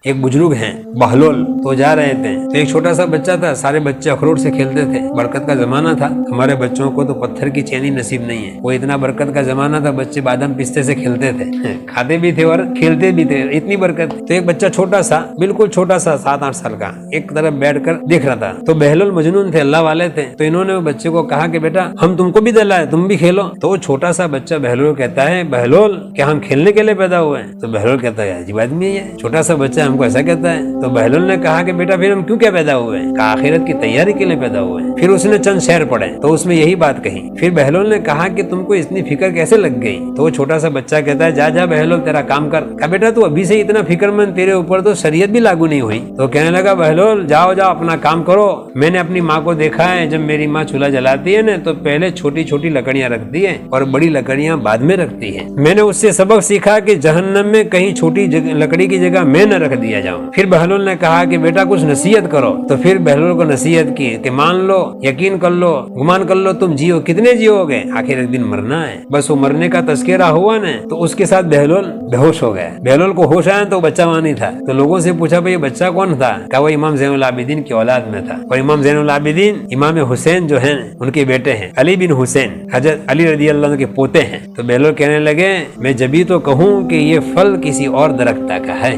एक बुजुर्ग हैं बहलोल, तो जा रहे थे, तो एक छोटा सा बच्चा था, सारे बच्चे अखरोट से खेलते थे। बरकत का जमाना था, हमारे बच्चों को तो पत्थर की चैनी नसीब नहीं है, वो इतना बरकत का जमाना था, बच्चे बादाम पिस्ते से खेलते थे, खाते भी थे और खेलते भी थे, इतनी बरकत। तो एक बच्चा छोटा सा, बिल्कुल छोटा सा 7-8 साल का, एक तरफ बैठकर देख रहा था। तो बहलोल मजनून थे, अल्लाह वाले थे, तो इन्होंने वो बच्चे को कहा कि बेटा हम तुमको भी दिलाए, तुम भी खेलो। तो वो छोटा सा बच्चा बहलोल कहता है, बहलोल क्या हम खेलने के लिए पैदा हुए हैं? तो बहलोल कहता है अजीब आदमी है, छोटा सा बच्चा हमको ऐसा कहता है। तो बहलोल ने कहा कि बेटा फिर हम क्यों क्या पैदा हुए हैं? कहा आखिरत की तैयारी के लिए पैदा हुए हैं। फिर उसने चंद शेर पढ़े, तो उसमें यही बात कही। फिर बहलोल ने कहा कि तुमको इतनी फिक्र कैसे लग गई? तो वो छोटा सा बच्चा कहता है जा जा बहलोल तेरा काम कर। कहा बेटा तू अभी से इतना फिक्रमंद, तेरे ऊपर तो शरीयत भी लागू नहीं हुई। तो कहने लगा बहलोल जाओ जाओ अपना काम करो, मैंने अपनी माँ को देखा है, जब मेरी माँ चूल्हा जलाती है ना तो पहले छोटी छोटी लकड़ियाँ रखती है और बड़ी लकड़ियाँ बाद में रखती है। मैंने उससे सबक सीखा कि जहन्नम में कहीं छोटी लकड़ी की जगह मैं न रख दिया जाऊं। फिर बहलोल ने कहा कि बेटा कुछ नसीहत करो। तो फिर बहलोल को नसीहत की कि मान लो, यकीन कर लो, गुमान कर लो तुम जियो, कितने जियोगे, आखिर एक दिन मरना है। बस वो मरने का तस्करा हुआ ना तो उसके साथ बहलोल बेहोश हो गया। बहलोल को होश आया तो बच्चा वहां नहीं था। तो लोगों से पूछा भाई बच्चा कौन था? कहा वो इमाम ज़ैनुल आबिदीन की औलाद में था। और इमाम ज़ैनुल आबिदीन इमाम हुसैन जो है उनके बेटे हैं, अली बिन हुसैन, हजरत अली रज़ी अल्लाह अन्हु के पोते हैं। तो बहलोल कहने लगे मैं जब भी तो कहूँ कि ये फल किसी और दरख्त का है।